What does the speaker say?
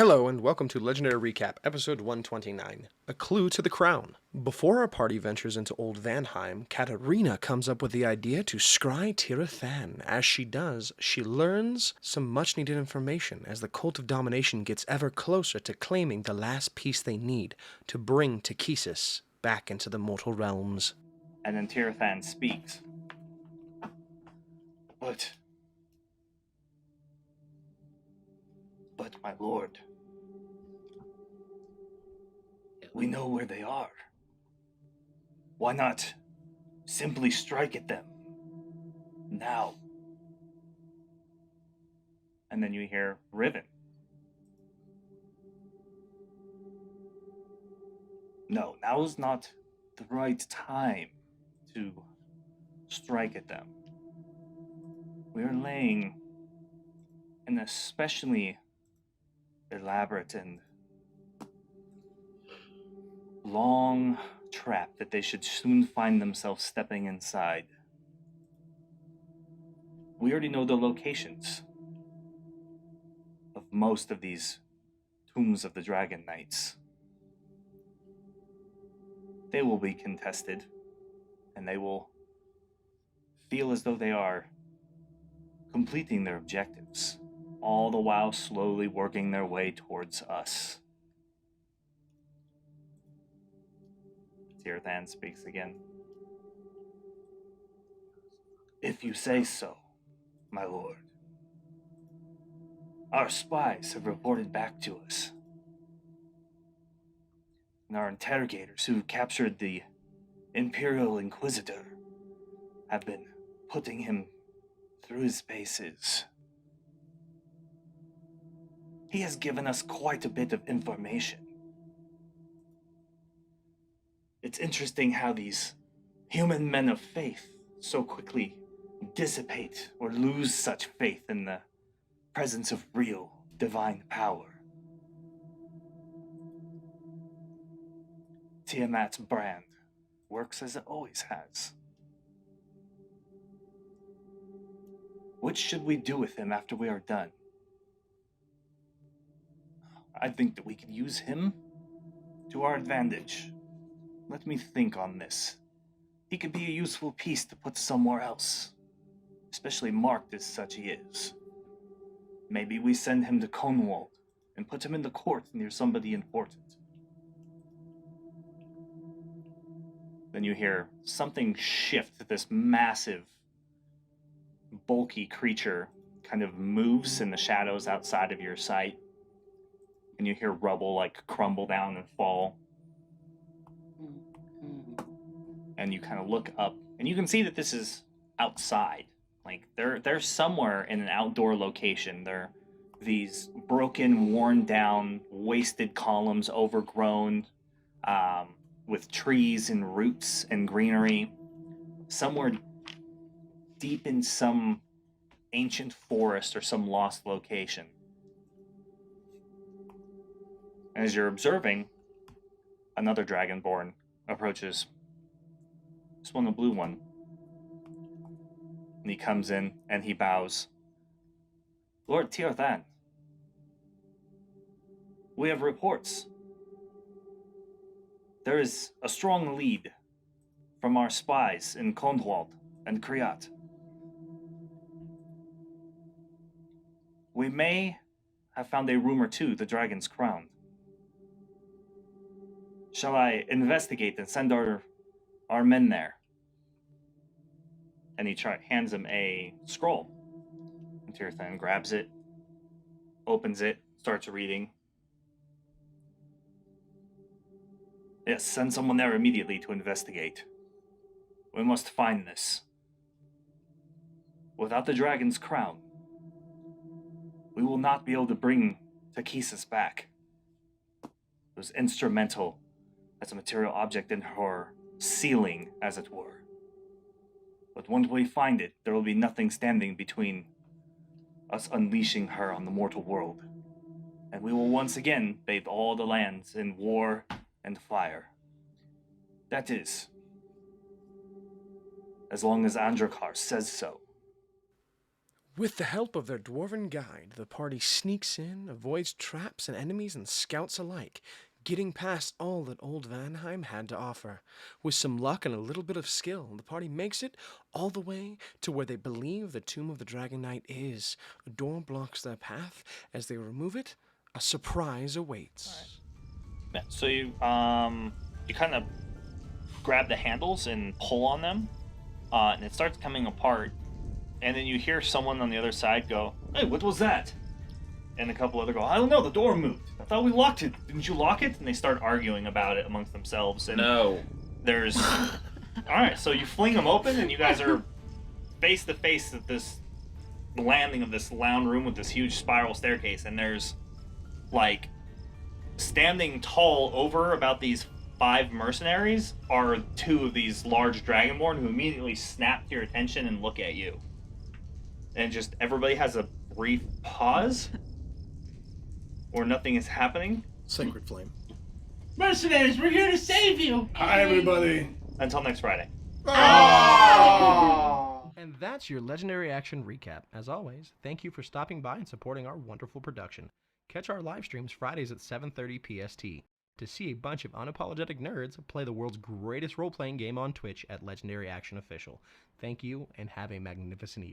Hello and welcome to Legendary Recap, episode 129, A Clue to the Crown. Before our party ventures into Old Vanheim, Katarina comes up with the idea to scry Tirothan. As she does, she learns some much-needed information as the Cult of Domination gets ever closer to claiming the last piece they need to bring Takesis back into the mortal realms. And then Tirothan speaks. But my lord, we know where they are. Why not simply strike at them now? And then you hear Riven. No, now is not the right time to strike at them. We are laying an especially elaborate and long trap that they should soon find themselves stepping inside. We already know the locations of most of these tombs of the Dragon Knights. They will be contested, and they will feel as though they are completing their objectives, all the while slowly working their way towards us. Tirothan speaks again. If you say so, my lord. Our spies have reported back to us. And our interrogators who captured the Imperial Inquisitor have been putting him through his paces. He has given us quite a bit of information. It's interesting how these human men of faith so quickly dissipate or lose such faith in the presence of real divine power. Tiamat's brand works as it always has. What should we do with him after we are done? I think that we could use him to our advantage. Let me think on this. He could be a useful piece to put somewhere else, especially marked as such he is. Maybe we send him to Conwald and put him in the court near somebody important. Then you hear something shift. This massive, bulky creature kind of moves in the shadows outside of your sight. And you hear rubble crumble down and fall. And you kind of look up, and you can see that this is outside. They're somewhere in an outdoor location. They're these broken, worn down, wasted columns, overgrown, with trees and roots and greenery. Somewhere deep in some ancient forest or some lost location. And as you're observing, another Dragonborn approaches. This one, a blue one. And he comes in and he bows. Lord Tirothan, we have reports. There is a strong lead from our spies in Kondwald and Kriat. We may have found a room or two, the Dragon's Crown. Shall I investigate and send our men there? And he hands him a scroll. And Tirothan grabs it, opens it, starts reading. Yes, send someone there immediately to investigate. We must find this. Without the Dragon's Crown, we will not be able to bring Takesis back. It was instrumental as a material object in her sealing, as it were. But once we find it, there will be nothing standing between us unleashing her on the mortal world. And we will once again bathe all the lands in war and fire. That is, as long as Andrakar says so. With the help of their dwarven guide, the party sneaks in, avoids traps and enemies and scouts alike, getting past all that old Vanheim had to offer. With some luck and a little bit of skill, the party makes it all the way to where they believe the Tomb of the Dragon Knight is. A door blocks their path. As they remove it, a surprise awaits. Yeah, so you kind of grab the handles and pull on them, and it starts coming apart. And then you hear someone on the other side go, "Hey, what was that?" And a couple other go, "I don't know, the door moved. I thought we locked it. Didn't you lock it?" And they start arguing about it amongst themselves. And No. there's... Alright, so you fling them open, and you guys are face to face at this landing of this lounge room with this huge spiral staircase. And there's, like, standing tall over about these 5 mercenaries are 2 of these large dragonborn who immediately snap to your attention and look at you. And just everybody has a brief pause, or nothing is happening. Sacred flame. Mercenaries, we're here to save you! Hi, everybody. Until next Friday. And that's your Legendary Action recap. As always, thank you for stopping by and supporting our wonderful production. Catch our live streams Fridays at 7:30 PST to see a bunch of unapologetic nerds play the world's greatest role-playing game on Twitch at Legendary Action Official. Thank you, and have a magnificent evening.